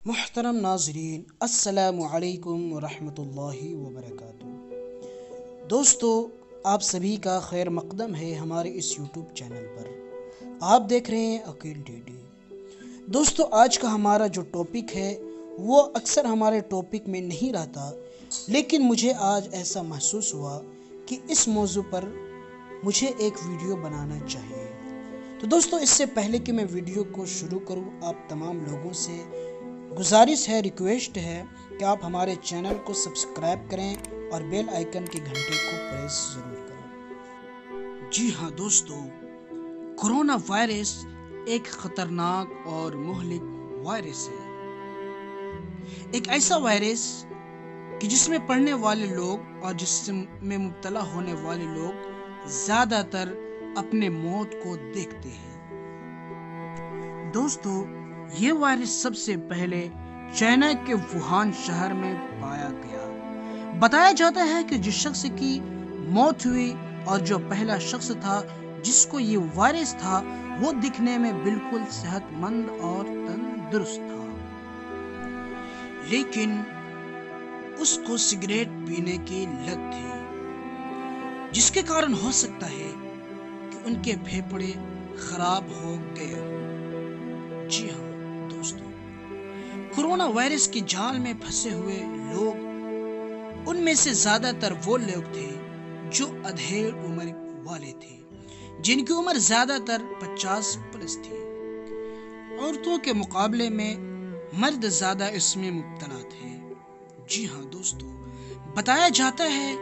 محترم ناظرین، السلام علیکم ورحمۃ اللہ وبرکاتہ۔ دوستو، آپ سبھی کا خیر مقدم ہے ہمارے اس یوٹیوب چینل پر۔ آپ دیکھ رہے ہیں عقیل ٹی ڈی۔ دوستو، آج کا ہمارا جو ٹاپک ہے وہ اکثر ہمارے ٹاپک میں نہیں رہتا، لیکن مجھے آج ایسا محسوس ہوا کہ اس موضوع پر مجھے ایک ویڈیو بنانا چاہیے۔ تو دوستو، اس سے پہلے کہ میں ویڈیو کو شروع کروں، آپ تمام لوگوں سے گزارش ہے، ریکویسٹ ہے کہ آپ ہمارے چینل کو سبسکرائب کریں اور بیل آئیکن کے گھنٹے کو پریس ضرور کریں۔ جی ہاں دوستو، کورونا وائرس ایک خطرناک اور مہلک وائرس ہے۔ ایک ایسا وائرس کہ جس میں پڑنے والے لوگ اور جس میں مبتلا ہونے والے لوگ زیادہ تر اپنے موت کو دیکھتے ہیں۔ دوستو، یہ وائرس سب سے پہلے چائنا کے ووہان شہر میں پایا گیا۔ بتایا جاتا ہے کہ جس شخص کی موت ہوئی اور جو پہلا شخص تھا جس کو یہ وائرس تھا، وہ دکھنے میں بالکل صحت مند اور تندرست تھا، لیکن اس کو سگریٹ پینے کی لت تھی، جس کے کارن ہو سکتا ہے کہ ان کے پھیپھڑے خراب ہو گئے۔ جی ہاں دوستو، کورونا وائرس کے جال میں پھنسے ہوئے لوگ، ان میں سے زیادہ تر وہ لوگ تھے جو ادھیڑ عمر والے تھے، جن کی عمر زیادہ تر 50 پلس تھی۔ عورتوں کے مقابلے میں مرد زیادہ اس میں مبتلا تھے۔ جی ہاں دوستو، بتایا جاتا ہے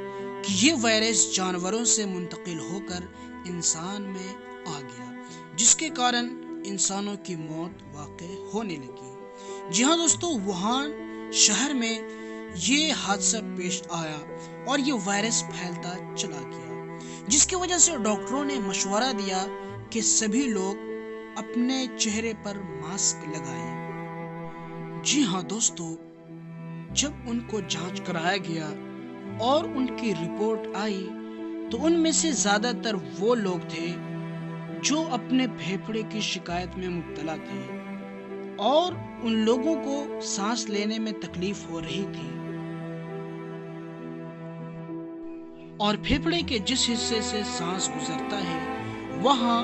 کہ یہ وائرس جانوروں سے منتقل ہو کر انسان میں آ گیا، جس کے کارن انسانوں کی موت واقع ہونے لگی۔ جی ہاں دوستو، ووہان شہر میں یہ حادثہ پیش آیا اور یہ وائرس پھیلتا چلا گیا، جس کی وجہ سے ڈاکٹروں نے مشورہ دیا کہ سبھی لوگ اپنے چہرے پر ماسک لگائیں۔ جی ہاں دوستو، جب ان کو جانچ کرایا گیا اور ان کی رپورٹ آئی تو ان میں سے زیادہ تر وہ لوگ تھے جو اپنے پھیپھڑے کی شکایت میں مبتلا تھے اور ان لوگوں کو سانس لینے میں تکلیف ہو رہی تھی اور پھیپھڑے کے جس حصے سے سانس گزرتا ہے وہاں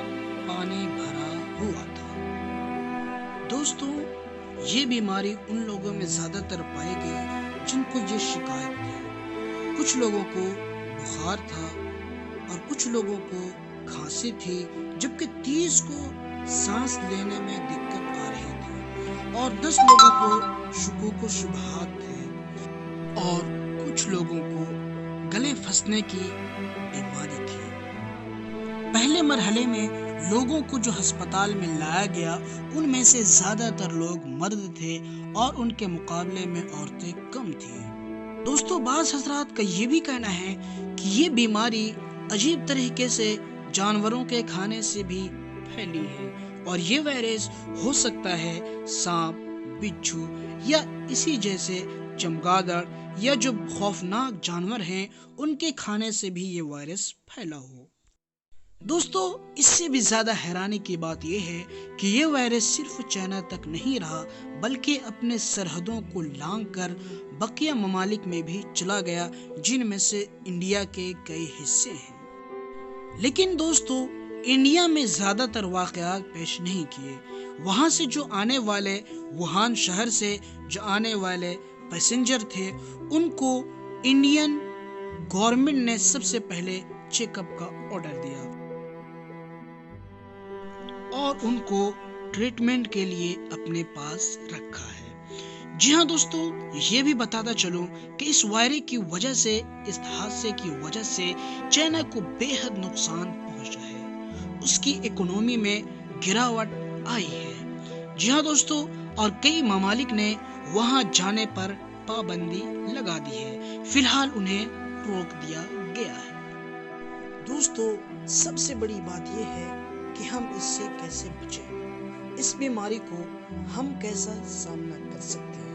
پانی بھرا ہوا تھا۔ دوستو، یہ بیماری ان لوگوں میں زیادہ تر پائی گئی جن کو یہ شکایت تھی۔ کچھ لوگوں کو بخار تھا اور کچھ لوگوں کو کھانسی تھی، جبکہ 30 کو سانس لینے میں دقت آ رہی تھی اور 10 لوگوں کو شکوک و شبہات تھے اور کچھ لوگوں کو گلے پھنسنے کی بیماری تھی۔ پہلے مرحلے میں لوگوں کو جو ہسپتال میں لایا گیا ان میں سے زیادہ تر لوگ مرد تھے اور ان کے مقابلے میں عورتیں کم تھیں۔ دوستو، بعض حضرات کا یہ بھی کہنا ہے کہ یہ بیماری عجیب طریقے سے جانوروں کے کھانے سے بھی پھیلی ہے اور یہ وائرس ہو سکتا ہے سانپ، بچھو یا اسی جیسے چمگادڑ یا جو خوفناک جانور ہیں ان کے کھانے سے بھی یہ وائرس پھیلا ہو۔ دوستو، اس سے بھی زیادہ حیرانی کی بات یہ ہے کہ یہ وائرس صرف چائنا تک نہیں رہا بلکہ اپنے سرحدوں کو لانگ کر بقیہ ممالک میں بھی چلا گیا، جن میں سے انڈیا کے کئی حصے ہیں۔ لیکن دوستو، انڈیا میں زیادہ تر واقعات پیش نہیں کیے۔ وہاں سے جو آنے والے، ووہان شہر سے جو آنے والے پیسنجر تھے، ان کو انڈین گورنمنٹ نے سب سے پہلے چیک اپ کا آرڈر دیا اور ان کو ٹریٹمنٹ کے لیے اپنے پاس رکھا ہے۔ جی ہاں دوستو، یہ بھی بتاتا چلوں کہ اس وائرس کی وجہ سے، اس حادثے کی وجہ سے چائنا کو بے حد نقصان پہنچا ہے، اس کی اکنومی میں گراوٹ آئی ہے۔ جی ہاں دوستو، اور کئی ممالک نے وہاں جانے پر پابندی لگا دی ہے، فی الحال انہیں روک دیا گیا ہے۔ دوستو، سب سے بڑی بات یہ ہے کہ ہم اس سے کیسے بچیں، اس بیماری کو ہم کیسا سامنا کر سکتے ہیں۔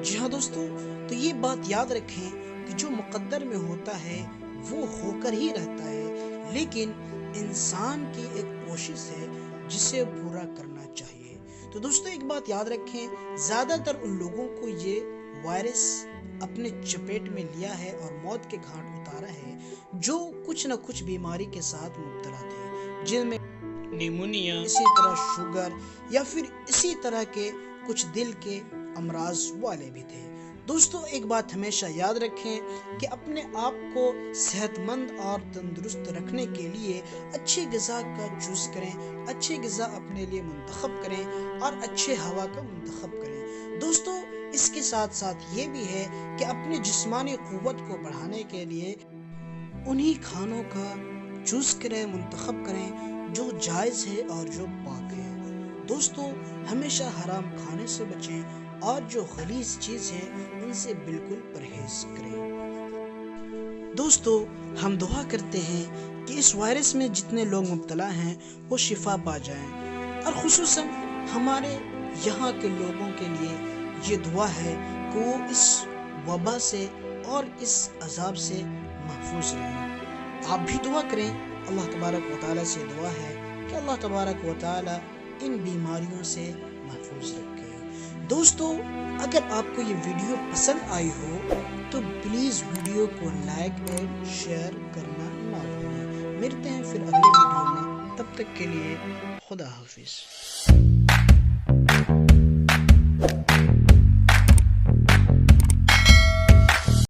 جی ہاں دوستو، تو یہ بات یاد رکھیں کہ جو مقدر میں ہوتا ہے وہ ہو کر ہی رہتا ہے، لیکن انسان کی ایک کوشش ہے جسے پورا کرنا چاہیے۔ تو دوستو ایک بات یاد رکھیں، زیادہ تر ان لوگوں کو یہ وائرس اپنے چپیٹ میں لیا ہے اور موت کے گھاٹ اتارا ہے جو کچھ نہ کچھ بیماری کے ساتھ مبتلا تھے، جن میں نیمونیا، اسی طرح شوگر یا پھر اسی طرح کے کچھ دل کے امراض والے بھی تھے۔ دوستو ایک بات ہمیشہ یاد رکھیں کہ اپنے آپ کو صحت مند اور تندرست رکھنے کے لیے اچھی غذا کا چوز کریں، اچھی غذا اپنے لیے منتخب کریں اور اچھے ہوا کا منتخب کریں۔ دوستو اس کے ساتھ ساتھ یہ بھی ہے کہ اپنی جسمانی قوت کو بڑھانے کے لیے انہی کھانوں کا چوز کریں، منتخب کریں جو جائز ہے اور جو پاک ہے۔ دوستو ہمیشہ حرام کھانے سے بچیں اور جو غلیظ چیز ہے ان سے بالکل پرہیز کریں۔ دوستو ہم دعا کرتے ہیں کہ اس وائرس میں جتنے لوگ مبتلا ہیں وہ شفا پا جائیں، اور خصوصاً ہمارے یہاں کے لوگوں کے لیے یہ دعا ہے کہ وہ اس وبا سے اور اس عذاب سے محفوظ رہیں۔ آپ بھی دعا کریں۔ اللہ تبارک و تعالیٰ سے دعا ہے کہ اللہ تبارک و تعالیٰ ان بیماریوں سے محفوظ رکھے۔ دوستو اگر آپ کو یہ ویڈیو پسند آئی ہو تو پلیز ویڈیو کو لائک اور شیئر کرنا نہ بھولیں۔ ملتے ہیں پھر اگلے ویڈیو میں، تب تک کے لیے خدا حافظ۔